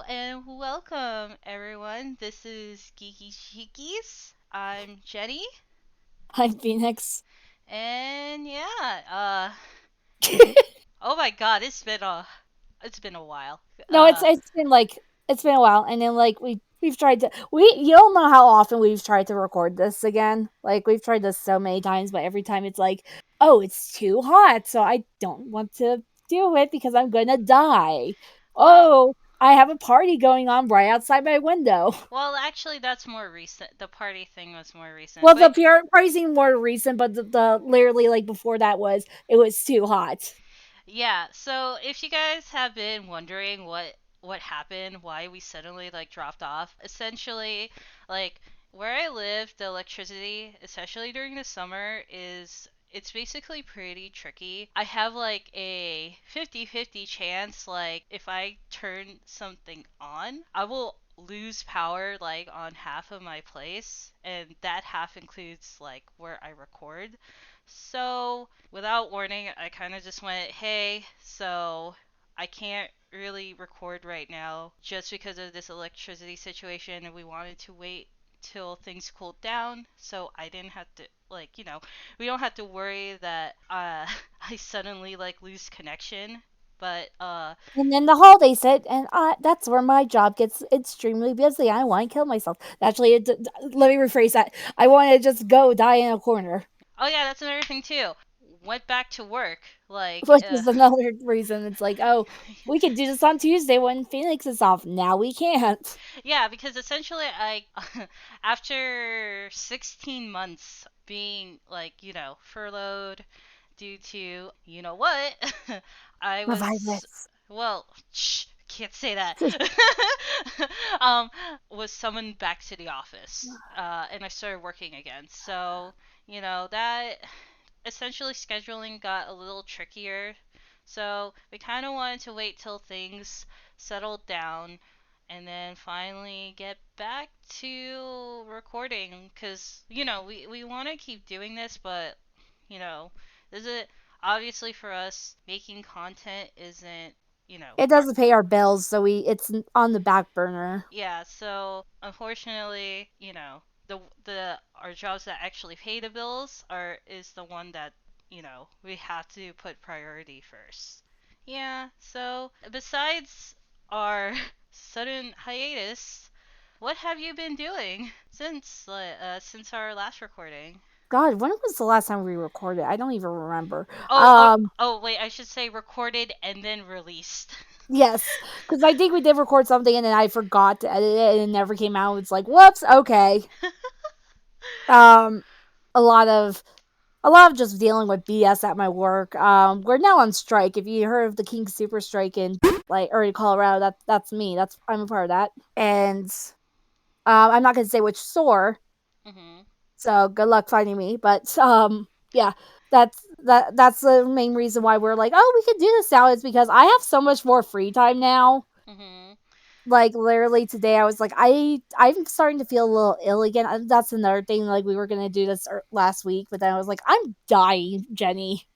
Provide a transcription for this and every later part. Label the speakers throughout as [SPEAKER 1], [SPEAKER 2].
[SPEAKER 1] and welcome everyone. This is Geeky Chickies. I'm Jenny,
[SPEAKER 2] Hi, Phoenix.
[SPEAKER 1] and oh my god, it's been a while.
[SPEAKER 2] No, it's been it's been a while, and then we've tried to you don't know how often we've tried to record this again. Like we've tried this so many times, but every time it's like, oh, it's too hot, so I don't want to do it because I'm gonna die.
[SPEAKER 1] Well,
[SPEAKER 2] Oh, I have a party going on right outside my window.
[SPEAKER 1] well, actually, that's more recent. The party thing was more recent,
[SPEAKER 2] Well, the
[SPEAKER 1] but
[SPEAKER 2] party seemed more recent, but the literally like before that was it was too hot.
[SPEAKER 1] yeah. So if you guys have been wondering what happened, why we suddenly like dropped off, essentially, like where I live, the electricity, especially during the summer, is it's basically pretty tricky. I have like a 50-50 chance like if I turn something on, I will lose power like on half of my place, and that half includes like where I record. So, without warning, I kind of just went, hey, so I can't really record right now just because of this electricity situation, and we wanted to wait till things cooled down so I didn't have to, like, we don't have to worry that I suddenly, like, lose connection. But,
[SPEAKER 2] And then the holidays hit, and that's where my job gets extremely busy. I want to kill myself. Actually, let me rephrase that. I want to just go die in a corner,
[SPEAKER 1] oh yeah, that's another thing too. Went back to work, like,
[SPEAKER 2] which is another reason. It's like, oh, we could do this on Tuesday when Phoenix is off. Now we can't.
[SPEAKER 1] yeah, because essentially I after 16 months being like, furloughed due to, you know what? I was
[SPEAKER 2] Revive
[SPEAKER 1] well, can't say that. um was summoned back to the office. And I started working again. So, that essentially scheduling got a little trickier. So we kind of wanted to wait till things settled down and then finally get back to recording because, we want to keep doing this, but, you know, is it obviously for us making content isn't,
[SPEAKER 2] It
[SPEAKER 1] our
[SPEAKER 2] doesn't pay our bills, so it's on the back burner.
[SPEAKER 1] yeah, so unfortunately, the our jobs that actually pay the bills are is the one that, we have to put priority first. Yeah, so besides our sudden hiatus, what have you been doing since our last recording?
[SPEAKER 2] God, when was the last time we recorded? I don't even remember.
[SPEAKER 1] Oh, oh,
[SPEAKER 2] Um,
[SPEAKER 1] oh, wait, I should say recorded and then released.
[SPEAKER 2] yes, because I think we did record something and then I forgot to edit it and it never came out. It's like, whoops, okay. Um, a lot of just dealing with BS at my work. We're now on strike. If you heard of the King Super Strike in like or in Colorado, that's me. I'm a part of that. And I'm not gonna say which store,
[SPEAKER 1] Mhm.
[SPEAKER 2] so good luck finding me. But yeah, that's the main reason why we're like, oh, we can do this now. Is because I have so much more free time now.
[SPEAKER 1] Mhm.
[SPEAKER 2] Like literally today, I was like, I'm starting to feel a little ill again. That's another thing. Like we were gonna do this last week, but then I was like, I'm dying, Jenny.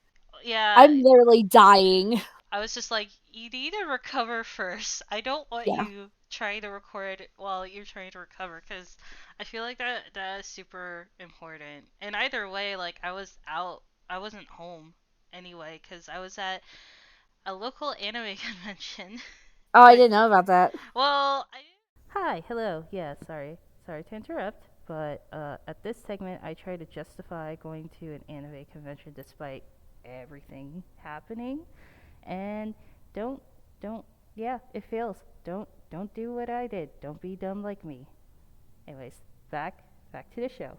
[SPEAKER 1] Yeah,
[SPEAKER 2] I'm literally dying.
[SPEAKER 1] I was just like, you need to recover first. I don't want
[SPEAKER 2] Yeah.
[SPEAKER 1] you trying to record while you're trying to recover because I feel like that is super important. And either way, like I was out, I wasn't home anyway because I was at a local anime convention.
[SPEAKER 2] Oh, I
[SPEAKER 1] Like,
[SPEAKER 2] didn't know about that.
[SPEAKER 1] well, Hi, hello. Yeah, sorry to interrupt, but at this segment, I try to justify going to an anime convention despite everything happening. And don't don't yeah, it fails. Don't do what I did. Don't be dumb like me. Anyways, back to the show.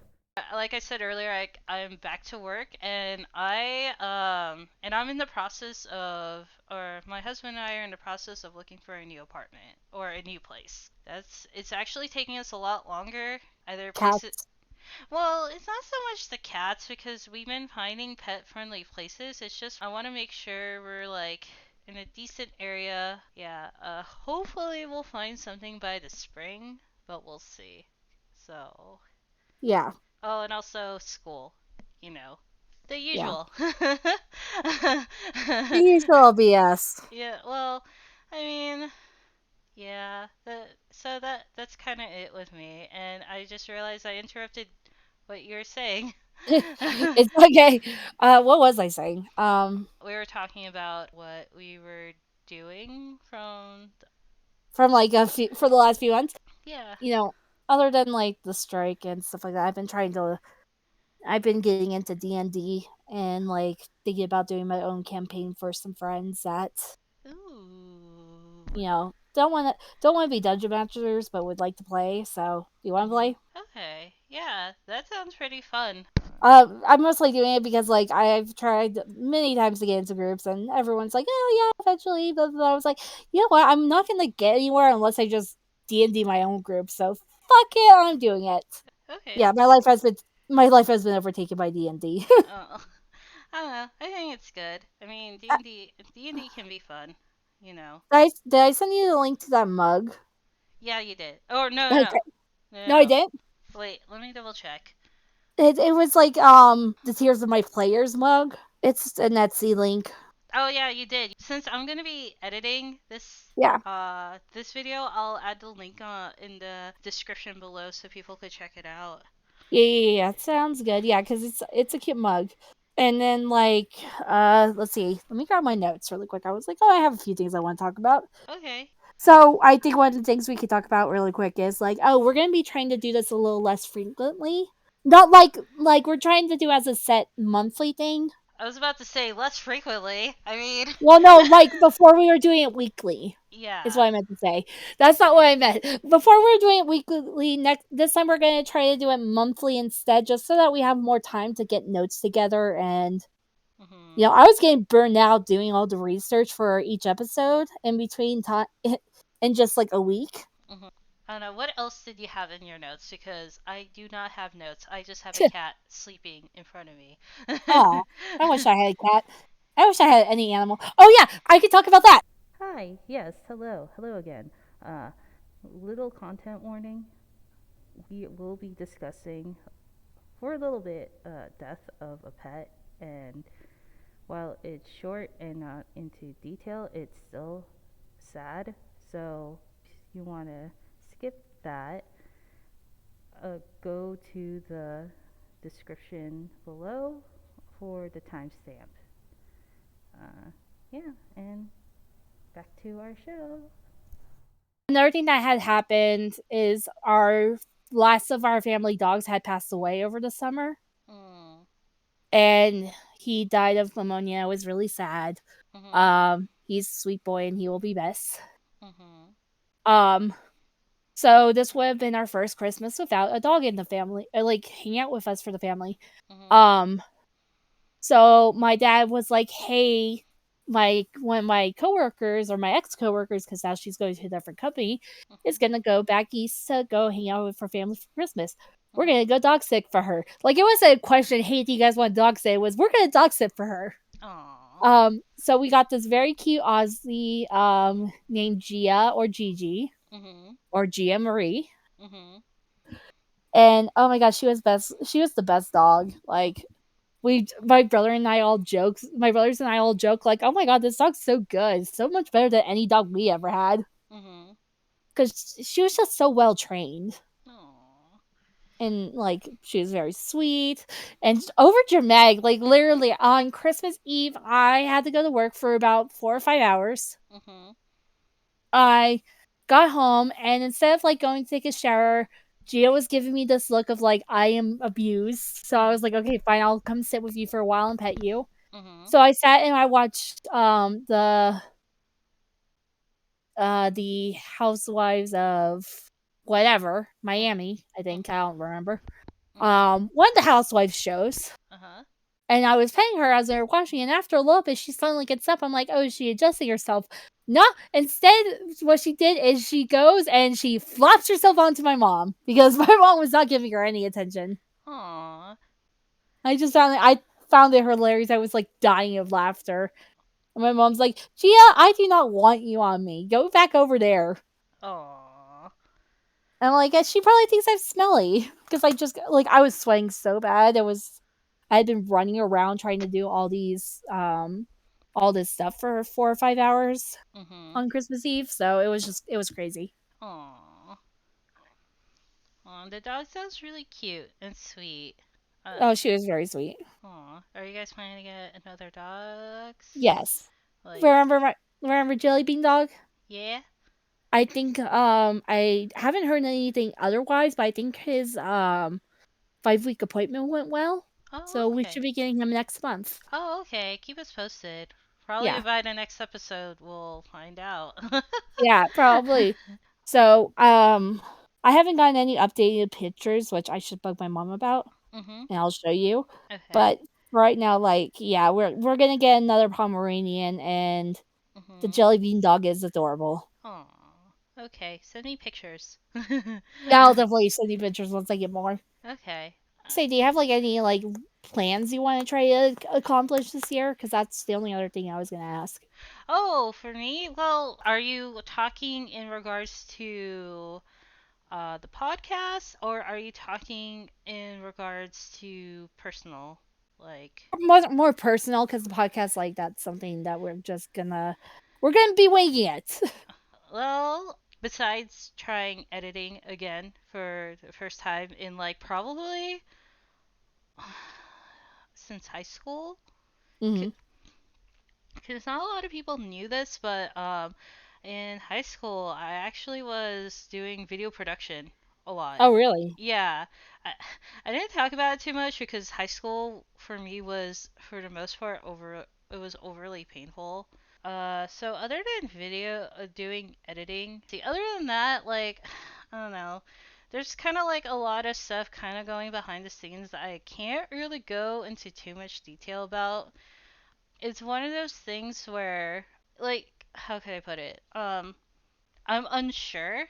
[SPEAKER 1] Like I said earlier, I'm back to work, and I'm in the process of, or my husband and I are in the process of looking for a new apartment or a new place. It's actually taking us a lot longer. Either places,
[SPEAKER 2] Cats.
[SPEAKER 1] well, it's not so much the cats because we've been finding pet friendly places. It's just I want to make sure we're like in a decent area. Yeah, hopefully we'll find something by the spring, but we'll see. So,
[SPEAKER 2] Yeah.
[SPEAKER 1] oh, and also school, you know, the
[SPEAKER 2] Yeah.
[SPEAKER 1] usual.
[SPEAKER 2] The usual BS.
[SPEAKER 1] Yeah, well, I mean, Yeah. So that's kind of it with me, and I just realized I interrupted what you were saying.
[SPEAKER 2] It's okay. What was I saying?
[SPEAKER 1] We were talking about what we were doing from.
[SPEAKER 2] From like for the last few months,
[SPEAKER 1] Yeah.
[SPEAKER 2] you know, other than like the strike and stuff like that, I've been getting into D&D and like thinking about doing my own campaign for some friends that
[SPEAKER 1] Ooh.
[SPEAKER 2] don't want to be dungeon masters but would like to play. So, do you want to play?
[SPEAKER 1] Okay. Yeah, that sounds pretty fun.
[SPEAKER 2] I'm mostly doing it because like I've tried many times to get into groups and everyone's like, oh yeah, eventually. Blah, blah, blah. I was like, you know what? I'm not gonna get anywhere unless I just D&D my own group. So fuck it, I'm doing it.
[SPEAKER 1] Okay,
[SPEAKER 2] Yeah,
[SPEAKER 1] that's.
[SPEAKER 2] my life has been overtaken by D&D.
[SPEAKER 1] Oh, I don't know. I think it's good. I mean, D&D can be fun. You know.
[SPEAKER 2] Did I send you the link to that mug?
[SPEAKER 1] Yeah, you did. Oh no no
[SPEAKER 2] Okay.
[SPEAKER 1] no no
[SPEAKER 2] No, I
[SPEAKER 1] no.
[SPEAKER 2] didn't.
[SPEAKER 1] Wait, let me double check.
[SPEAKER 2] It was like the Tears of My Players mug. It's an Etsy link.
[SPEAKER 1] Oh yeah, you did. Since I'm gonna be editing
[SPEAKER 2] Yeah.
[SPEAKER 1] this video, I'll add the link in the description below so people could check it out.
[SPEAKER 2] Yeah. Sounds good. Yeah, because it's a cute mug. And then like let's see. Let me grab my notes really quick. I was like, oh, I have a few things I want to talk about.
[SPEAKER 1] Okay.
[SPEAKER 2] So I think one of the things we could talk about really quick is like, oh, we're gonna be trying to do this a little less frequently. Not like we're trying to do as a set monthly thing.
[SPEAKER 1] I was about to say less frequently. I mean,
[SPEAKER 2] Well, no, like before we were doing it weekly. Is what
[SPEAKER 1] yeah.
[SPEAKER 2] I meant to say. That's not what I meant. Before we were doing it weekly, next this time we're gonna try to do it monthly instead, just so that we have more time to get notes together. And
[SPEAKER 1] Mhm.
[SPEAKER 2] I was getting burned out doing all the research for each episode in between time in just like a week.
[SPEAKER 1] Mhm. I don't know. What else did you have in your notes? Because I do not have notes. I just have a cat sleeping in front of me.
[SPEAKER 2] Oh, I wish I had a cat. I wish I had any animal. Oh yeah, I could talk about that.
[SPEAKER 3] Hi, yes, hello, hello again. Uh, Little content warning. We will be discussing for a little bit death of a pet, and while it's short and not into detail, it's still sad. So if you want to skip that, go to the description below for the timestamp. Yeah, and back to our show.
[SPEAKER 2] Another thing that had happened is our last of our family dogs had passed away over the summer,
[SPEAKER 1] Mm.
[SPEAKER 2] and he died of pneumonia. It was really sad.
[SPEAKER 1] Mhm.
[SPEAKER 2] He's a sweet boy and he will be missed.
[SPEAKER 1] Mhm.
[SPEAKER 2] Um, so this would have been our first Christmas without a dog in the family, like hang out with us for the family.
[SPEAKER 1] Mhm.
[SPEAKER 2] Um, so my dad was like, "Hey, one of my coworkers or my ex coworkers, because now she's going to a different company, is
[SPEAKER 1] Mhm.
[SPEAKER 2] gonna go back east to go hang out with her family for Christmas. We're
[SPEAKER 1] Mhm.
[SPEAKER 2] gonna go dog sit for her." Like it wasn't a question, "Hey, do you guys want dog sit?" It was, "We're gonna dog sit for her."
[SPEAKER 1] Aw.
[SPEAKER 2] So we got this very cute Aussie named Gia or Gigi
[SPEAKER 1] Mhm.
[SPEAKER 2] or Gia Marie.
[SPEAKER 1] Mhm.
[SPEAKER 2] And oh my gosh, she was the best dog. Like my brothers and I all joke like, oh my god, this dog's so good, so much better than any dog we ever had,
[SPEAKER 1] Mhm.
[SPEAKER 2] because she was just so well trained,
[SPEAKER 1] Aw.
[SPEAKER 2] and like she was very sweet and over dramatic. Like literally on Christmas Eve, I had to go to work for about 4 or 5 hours.
[SPEAKER 1] Mhm.
[SPEAKER 2] I got home, and instead of like going to take a shower, Gia was giving me this look of like I am abused. So I was like, okay, fine, I'll come sit with you for a while and pet you.
[SPEAKER 1] Mhm.
[SPEAKER 2] So I sat and I watched the Housewives of whatever,
[SPEAKER 1] Mhm.
[SPEAKER 2] Miami, I think. I don't remember.
[SPEAKER 1] Mhm.
[SPEAKER 2] One of the Housewives shows.
[SPEAKER 1] Uh huh.
[SPEAKER 2] And I was petting her as we were watching, and after a little bit, she suddenly gets up. I'm like, oh, is she adjusting herself? No, instead, what she did is she goes and she flops herself onto my mom because my mom was not giving her any attention.
[SPEAKER 1] Aw.
[SPEAKER 2] I found it hilarious. I was like dying of laughter. And my mom's like, Gia, I do not want you on me. Go back over there.
[SPEAKER 1] Aw.
[SPEAKER 2] And I'm like, she probably thinks I'm smelly because I just like I was sweating so bad. I had been running around trying to do all these all this stuff for 4 or 5 hours
[SPEAKER 1] Mhm.
[SPEAKER 2] on Christmas Eve. So it was crazy.
[SPEAKER 1] Aww. Aw, the dog sounds really cute and sweet.
[SPEAKER 2] Oh, she was very sweet.
[SPEAKER 1] Aw. Are you guys planning to get another dogs?
[SPEAKER 2] Yes.
[SPEAKER 1] Like,
[SPEAKER 2] Remember Jelly Bean Dog?
[SPEAKER 1] yeah?
[SPEAKER 2] I think I haven't heard anything otherwise, but I think his 5-week appointment went well.
[SPEAKER 1] Oh,
[SPEAKER 2] So we should
[SPEAKER 1] okay.
[SPEAKER 2] be getting him next month.
[SPEAKER 1] Oh, okay. Keep us posted. Probably
[SPEAKER 2] Yeah.
[SPEAKER 1] by the next episode, we'll find out.
[SPEAKER 2] Yeah, probably. So, I haven't gotten any updated pictures, which I should bug my mom about,
[SPEAKER 1] Mhm.
[SPEAKER 2] and I'll show you.
[SPEAKER 1] Okay.
[SPEAKER 2] But right now, like, yeah, we're gonna get another Pomeranian, and the
[SPEAKER 1] Mhm.
[SPEAKER 2] Jelly Bean Dog is adorable.
[SPEAKER 1] Aw. Okay. Send me pictures.
[SPEAKER 2] Yeah, I'll definitely send you pictures once I get more.
[SPEAKER 1] Okay.
[SPEAKER 2] Say, do you have like any like plans you want to try to accomplish this year? Because that's the only other thing I was gonna ask.
[SPEAKER 1] Oh, for me? Well, are you talking in regards to the podcast, or are you talking in regards to personal? Like,
[SPEAKER 2] More personal, because the podcast, like, that's something that we're gonna be winging it.
[SPEAKER 1] well, besides trying editing again for the first time in like probably since high school,
[SPEAKER 2] Hmm.
[SPEAKER 1] because not a lot of people knew this, but in high school, I actually was doing video production a lot.
[SPEAKER 2] Oh, really?
[SPEAKER 1] Yeah, I, I didn't talk about it too much because high school for me was, for the most part, it was overly painful. So other than video doing editing, see, other than that, like, I don't know. There's kind of like a lot of stuff kind of going behind the scenes that I can't really go into too much detail about. It's one of those things where, like, how can I put it? I'm unsure,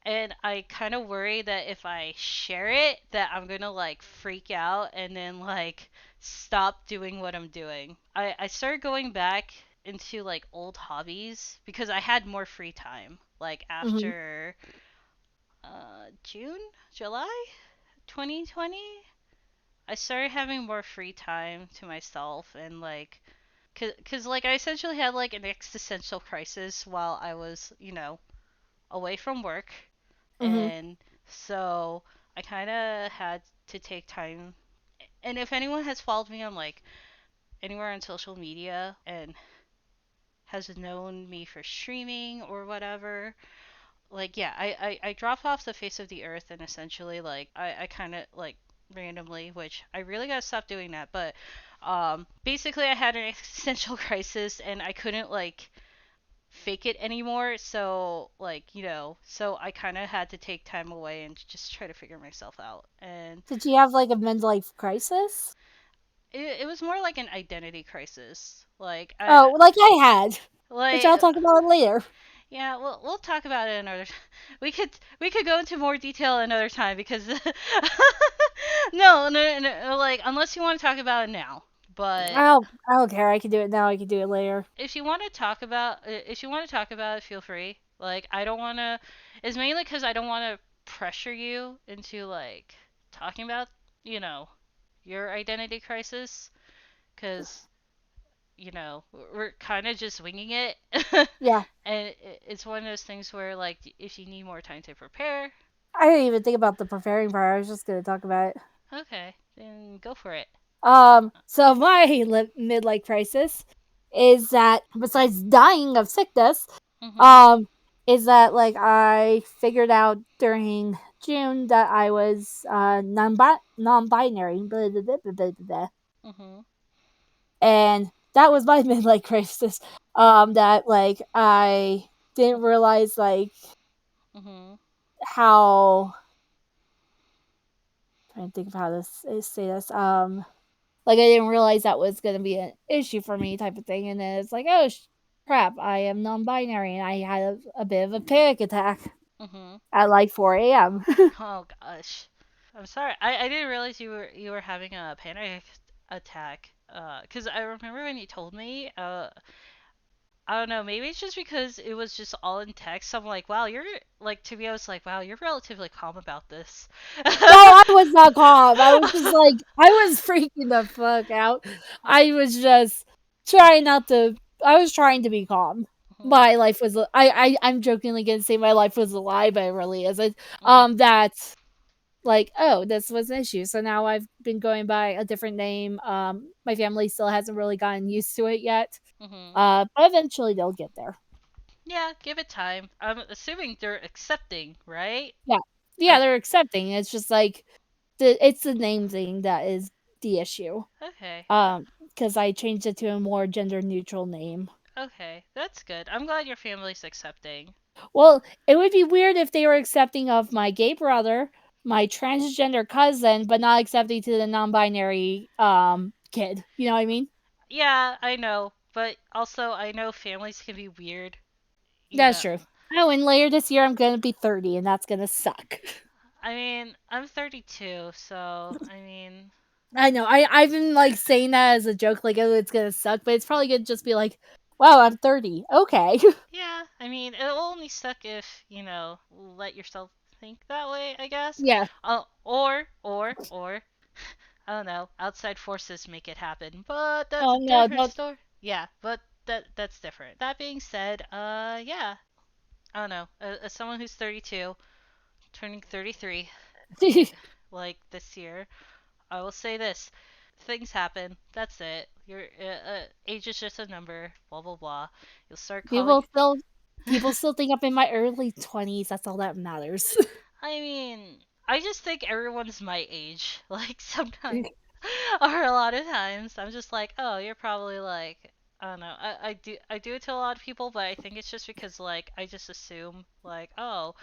[SPEAKER 1] and I kind of worry that if I share it, that I'm gonna like freak out and then like stop doing what I'm doing. I started going back into like old hobbies because I had more free time. Like
[SPEAKER 2] Hmm.
[SPEAKER 1] after June, July 2020, I started having more free time to myself and like cause like I essentially had like an existential crisis while I was, away from work.
[SPEAKER 2] Hmm.
[SPEAKER 1] And so I kind of had to take time. And if anyone has followed me on like anywhere on social media and has known me for streaming or whatever, like, yeah, I dropped off the face of the earth and essentially, like, I kind of, like, randomly, which I really gotta stop doing that, but basically I had an existential crisis and I couldn't, like, fake it anymore. So, like, so I kind of had to take time away and just try to figure myself out. And
[SPEAKER 2] Did you have like a midlife crisis?
[SPEAKER 1] it was more like an identity crisis. Like,
[SPEAKER 2] Oh, like I had, which
[SPEAKER 1] like,
[SPEAKER 2] I'll talk about later.
[SPEAKER 1] yeah, we'll talk about it another. We could go into more detail another time because no, like unless you want to talk about it now. But
[SPEAKER 2] I don't care. I can do it now. I can do it later.
[SPEAKER 1] if you want to talk about it, feel free. Like I don't want to. It's mainly because I don't want to pressure you into like talking about you know your identity crisis because we're kind of just winging it.
[SPEAKER 2] Yeah,
[SPEAKER 1] And it's one of those things where like if you need more time to prepare,
[SPEAKER 2] I didn't even think about the preparing part. I was just gonna talk about it.
[SPEAKER 1] okay, then go for it.
[SPEAKER 2] So my midlife crisis is that besides dying of sickness,
[SPEAKER 1] Mhm.
[SPEAKER 2] um, is that like I figured out during June that I was non-binary, blah, blah, blah, blah, blah, blah.
[SPEAKER 1] Mhm.
[SPEAKER 2] And that was my midlife crisis. That like I didn't realize like
[SPEAKER 1] Mhm.
[SPEAKER 2] how I'm trying to think of how to say this. Like I didn't realize that was going to be an issue for me, type of thing. And then it's like, oh crap, I am non-binary, and I had a bit of a panic attack
[SPEAKER 1] Mhm.
[SPEAKER 2] at like 4 a.m.
[SPEAKER 1] Oh gosh. I'm sorry. I didn't realize you were having a panic attack. Cuz I remember when you told me, I don't know, maybe it's just because it was just all in text. I'm like, wow, you're like to me I was like, wow, you're relatively calm about this.
[SPEAKER 2] No, I was not calm. I was just like, I was freaking the fuck out. I was just trying not to. I was trying to be calm.
[SPEAKER 1] Mhm.
[SPEAKER 2] My life was. I'm jokingly gonna say my life was a lie, but it really isn't.
[SPEAKER 1] Mhm.
[SPEAKER 2] That like, oh, this was an issue. So now I've been going by a different name. My family still hasn't really gotten used to it yet.
[SPEAKER 1] Mhm.
[SPEAKER 2] But eventually they'll get there.
[SPEAKER 1] Yeah, give it time. I'm assuming they're accepting, right?
[SPEAKER 2] Yeah. Yeah,
[SPEAKER 1] Okay.
[SPEAKER 2] they're accepting. It's just like it's the name thing that is the issue.
[SPEAKER 1] Okay.
[SPEAKER 2] Because I changed it to a more gender neutral name.
[SPEAKER 1] Okay. That's good. I'm glad your family's accepting.
[SPEAKER 2] Well, it would be weird if they were accepting of my gay brother, my transgender cousin, but not accepting to the non-binary kid. You know what I mean?
[SPEAKER 1] Yeah, I know, but also I know families can be weird. You
[SPEAKER 2] That's
[SPEAKER 1] know,
[SPEAKER 2] true. Oh, and later this year I'm gonna be 30, and that's gonna suck.
[SPEAKER 1] I mean, I'm 32, so I mean,
[SPEAKER 2] I know. I've been like saying that as a joke, like, oh, it's gonna suck, but it's probably gonna just be like, wow, I'm 30. Okay.
[SPEAKER 1] yeah, I mean, it'll only suck if let yourself think that way, I guess.
[SPEAKER 2] Yeah.
[SPEAKER 1] Or I don't know, outside forces make it happen, but that's
[SPEAKER 2] Oh
[SPEAKER 1] a
[SPEAKER 2] no,
[SPEAKER 1] different
[SPEAKER 2] don't.
[SPEAKER 1] story. Yeah, but that's different. That being said, yeah, I don't know. As someone who's 32, turning 33, like this year, I will say this: things happen. That's it. Your age is just a number. Blah blah blah. You'll start calling.
[SPEAKER 2] people still people still think I'm in my early 20s. That's all that matters.
[SPEAKER 1] I mean, I just think everyone's my age. Like sometimes, or a lot of times, I'm just like, oh, you're probably like, I don't know. I do it to a lot of people, but I think it's just because like I just assume like, oh,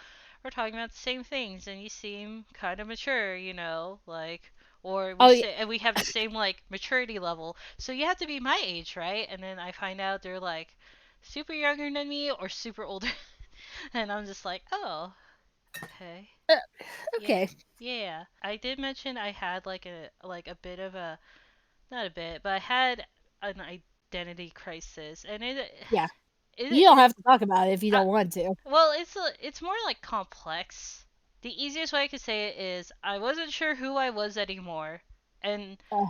[SPEAKER 1] we're talking about the same things, and you seem kind of mature, like. Or we
[SPEAKER 2] Oh yeah.
[SPEAKER 1] say, and we have the same like maturity level, so you have to be my age, right? And then I find out they're like super younger than me or super older, and I'm just like, oh, okay.
[SPEAKER 2] Uh,
[SPEAKER 1] Yeah.
[SPEAKER 2] okay.
[SPEAKER 1] Yeah. I did mention I had like a bit of a not a bit, but I had an identity crisis and
[SPEAKER 2] Yeah.
[SPEAKER 1] it,
[SPEAKER 2] You don't
[SPEAKER 1] it
[SPEAKER 2] have to talk about it if you
[SPEAKER 1] uh,
[SPEAKER 2] don't want to.
[SPEAKER 1] well, it's more like complex. The easiest way I could say it is I wasn't sure who I was anymore. And
[SPEAKER 2] Uh,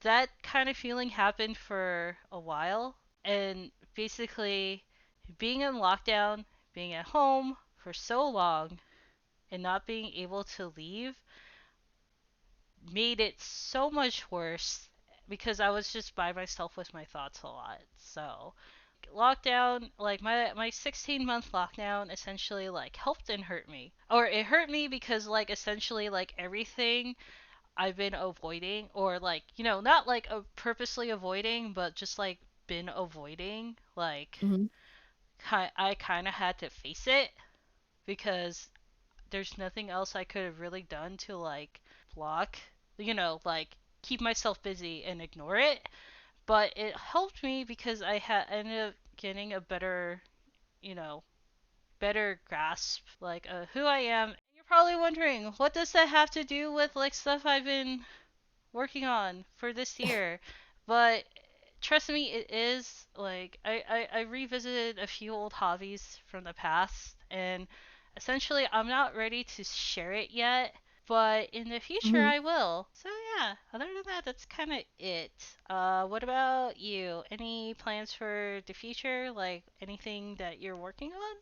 [SPEAKER 1] that kind of feeling happened for a while and basically being in lockdown, being at home for so long and not being able to leave made it so much worse because I was just by myself with my thoughts a lot. So, lockdown, like my 16-month lockdown essentially like helped and hurt me. Or it hurt me because like essentially like everything I've been avoiding or like, not like purposely avoiding, but just like been avoiding, like
[SPEAKER 2] mhm.
[SPEAKER 1] I kind of had to face it because there's nothing else I could have really done to like block, like keep myself busy and ignore it. But it helped me because I had ended up getting a better, you know, better grasp like who I am. And you're probably wondering, what does that have to do with like stuff I've been working on for this year? But trust me, it is like I revisited a few old hobbies from the past and essentially I'm not ready to share it yet, but in the future
[SPEAKER 2] Mhm.
[SPEAKER 1] I will. So yeah, other than that, that's kind of it. What about you? Any plans for the future? Like anything that you're working on?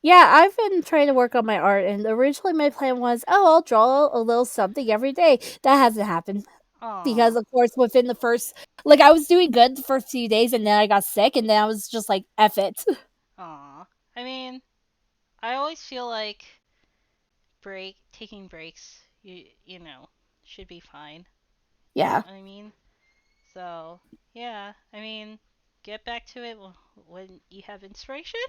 [SPEAKER 2] Yeah, I've been trying to work on my art, and originally my plan was, oh, I'll draw a little something every day. That hasn't happened because,
[SPEAKER 1] Aw,
[SPEAKER 2] of course, within the first, like, I was doing good the first few days, and then I got sick, and then I was just like, F it.
[SPEAKER 1] aw. I mean, I always feel like taking breaks, should be fine. You know
[SPEAKER 2] Yeah.
[SPEAKER 1] what I mean? So, yeah, I mean, get back to it when you have inspiration,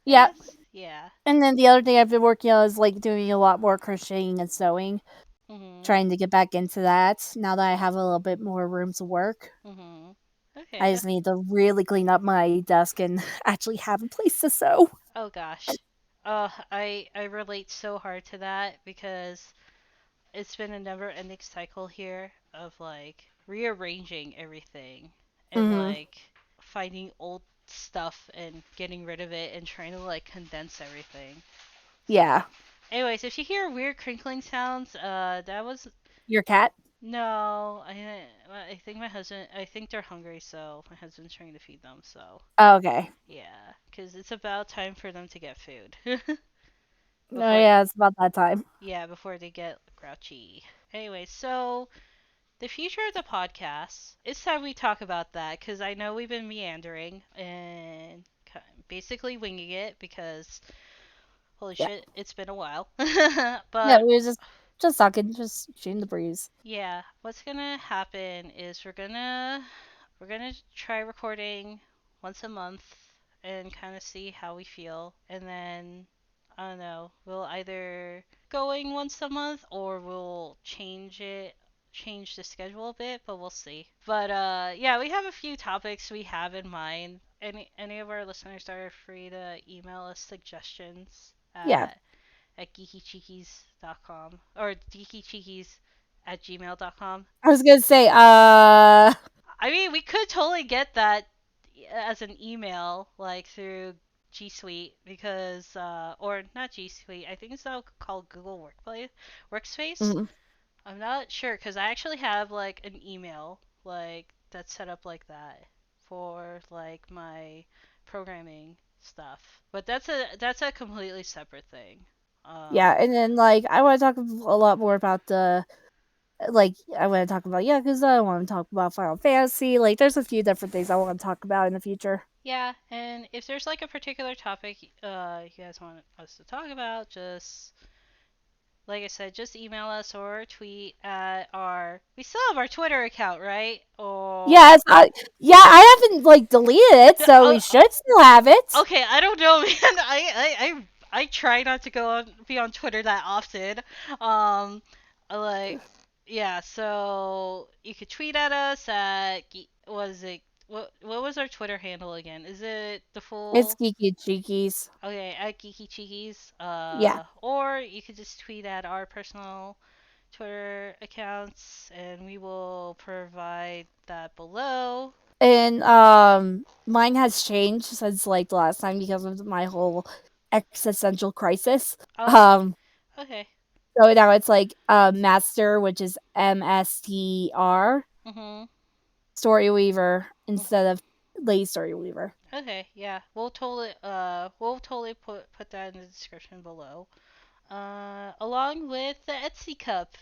[SPEAKER 1] I
[SPEAKER 2] Yeah.
[SPEAKER 1] guess. Yeah.
[SPEAKER 2] And then the other thing I've been working on is like doing a lot more crocheting and sewing,
[SPEAKER 1] Mhm.
[SPEAKER 2] trying to get back into that now that I have a little bit more room to work.
[SPEAKER 1] Mhm. Okay,
[SPEAKER 2] I just need to really clean up my desk and actually have a place to sew.
[SPEAKER 1] oh gosh. I relate so hard to that because it's been a never-ending cycle here of like rearranging everything and
[SPEAKER 2] Mhm.
[SPEAKER 1] like finding old stuff and getting rid of it and trying to like condense everything. So,
[SPEAKER 2] Yeah.
[SPEAKER 1] anyways, if you hear weird crinkling sounds, that was
[SPEAKER 2] Your cat?
[SPEAKER 1] No, I think my husband. I think they're hungry, so my husband's trying to feed them. So
[SPEAKER 2] Okay.
[SPEAKER 1] yeah, because it's about time for them to get food
[SPEAKER 2] No,
[SPEAKER 1] before.
[SPEAKER 2] yeah, it's about that time.
[SPEAKER 1] Yeah, before they get grouchy. Anyway, so the future of the podcast. It's time we talk about that because I know we've been meandering and basically winging it because holy
[SPEAKER 2] Yeah.
[SPEAKER 1] shit, it's been a while.
[SPEAKER 2] Yeah,
[SPEAKER 1] But
[SPEAKER 2] we were just talking, just shooting the breeze.
[SPEAKER 1] yeah, what's gonna happen is we're gonna try recording once a month and kind of see how we feel, and then I don't know, we'll either going once a month or we'll change the schedule a bit, but we'll see. But yeah, we have a few topics we have in mind. Any of our listeners are free to email us suggestions
[SPEAKER 2] Yeah.
[SPEAKER 1] at geekychickies.com or geekychickies at gmail.com.
[SPEAKER 2] I was gonna say,
[SPEAKER 1] I mean, we could totally get that as an email, like through G Suite, because, or not G Suite, I think it's now called Google Workspace.
[SPEAKER 2] mm,
[SPEAKER 1] I'm not sure, because I actually have, like, an email, like, that's set up like that for, like, my programming stuff. But that's a completely separate thing.
[SPEAKER 2] yeah,
[SPEAKER 1] Um,
[SPEAKER 2] and then like I want to talk a lot more about the like I want to talk about Yakuza. I want to talk about Final Fantasy. Like, there's a few different things I want to talk about in the future.
[SPEAKER 1] Yeah, and if there's like a particular topic you guys want us to talk about, just like I said, just email us or tweet at our. We still have our Twitter account, right? Or
[SPEAKER 2] Yes, yeah, I haven't like deleted it, so we should still have it.
[SPEAKER 1] okay, I don't know, man. I try not to be on Twitter that often. Um, like yeah, so you could tweet at us at was it what was our Twitter handle again? Is it the
[SPEAKER 2] It's
[SPEAKER 1] full?
[SPEAKER 2] Geeky Chickies.
[SPEAKER 1] Okay, at Geeky Chickies.
[SPEAKER 2] Yeah,
[SPEAKER 1] Or you could just tweet at our personal Twitter accounts, and we will provide that below.
[SPEAKER 2] and mine has changed since like the last time because of my whole existential crisis.
[SPEAKER 1] Oh,
[SPEAKER 2] Um,
[SPEAKER 1] okay.
[SPEAKER 2] so now it's like Master, which is MSTR,
[SPEAKER 1] Mhm.
[SPEAKER 2] Story Weaver
[SPEAKER 1] Mhm.
[SPEAKER 2] instead of Lady Story Weaver.
[SPEAKER 1] Okay, yeah. We'll totally put that in the description below. Along with the Etsy cup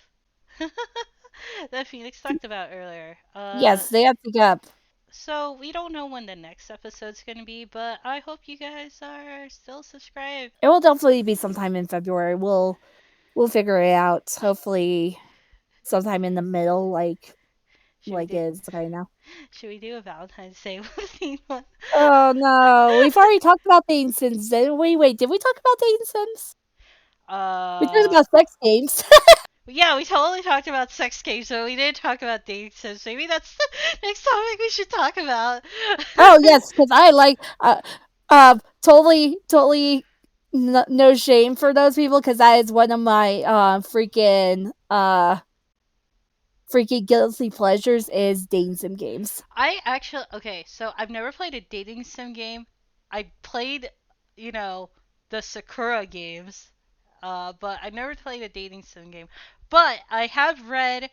[SPEAKER 1] that Phoenix talked about earlier.
[SPEAKER 2] Yes, they have to get up.
[SPEAKER 1] So we don't know when the next episode's gonna be, but I hope you guys are still subscribed.
[SPEAKER 2] It will definitely be sometime in February. We'll figure it out. Hopefully, sometime in the middle,
[SPEAKER 1] Should we
[SPEAKER 2] like
[SPEAKER 1] do?
[SPEAKER 2] it is right now.
[SPEAKER 1] Should we do a Valentine's Day theme one?
[SPEAKER 2] Oh no, we've already talked about dating sims. Wait, did we talk about dating sims? We talked
[SPEAKER 1] uh,
[SPEAKER 2] about sex games.
[SPEAKER 1] yeah, we totally talked about sex games, so we didn't talk about dating sims. Maybe that's the next topic we should talk about.
[SPEAKER 2] Oh yes, because I like totally no shame for those people because that is one of my freaking guilty pleasures is dating sim games.
[SPEAKER 1] I actually okay, so I've never played a dating sim game. I played, you know, the Sakura games, but I never played a dating sim game. But I have read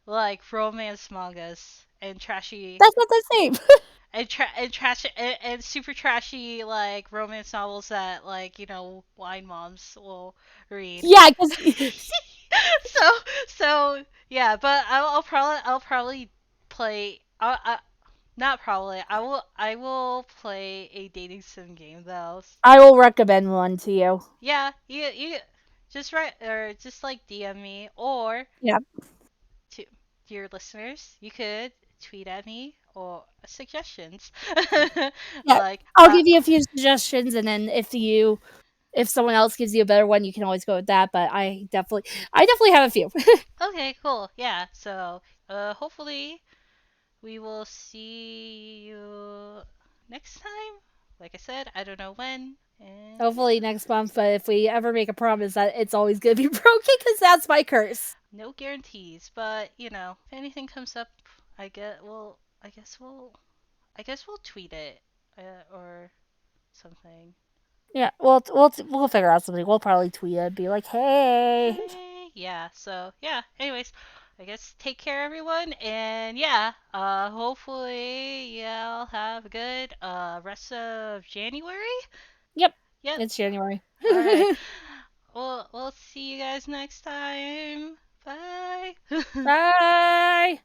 [SPEAKER 1] like romance mangas and trashy
[SPEAKER 2] That's not the same.
[SPEAKER 1] and super trashy like romance novels that like wine moms will read.
[SPEAKER 2] Yeah, because
[SPEAKER 1] so yeah, but I'll probably play. Not probably. I will play a dating sim game though.
[SPEAKER 2] I will recommend one to you.
[SPEAKER 1] Yeah, you just write or just like DM me or
[SPEAKER 2] Yeah,
[SPEAKER 1] to your listeners, you could tweet at me or suggestions.
[SPEAKER 2] yeah.
[SPEAKER 1] like
[SPEAKER 2] I'll give you a few suggestions, and then if someone else gives you a better one, you can always go with that. But I definitely have a few.
[SPEAKER 1] okay, cool. Yeah. So, hopefully we will see you next time. Like I said, I don't know when. And yeah,
[SPEAKER 2] Hopefully next month. But if we ever make a promise, that it's always gonna be broken, because that's my curse.
[SPEAKER 1] no guarantees, but if anything comes up, I guess we'll tweet it or something.
[SPEAKER 2] Yeah, we'll figure out something. We'll probably tweet it and be like, "Hey."
[SPEAKER 1] Hey, yeah. So yeah. Anyways, I guess take care, everyone, and hopefully y'all have a good rest of January.
[SPEAKER 2] Yep.
[SPEAKER 1] Yep.
[SPEAKER 2] It's January.
[SPEAKER 1] All right. Well, we'll see you guys next time. Bye.
[SPEAKER 2] Bye.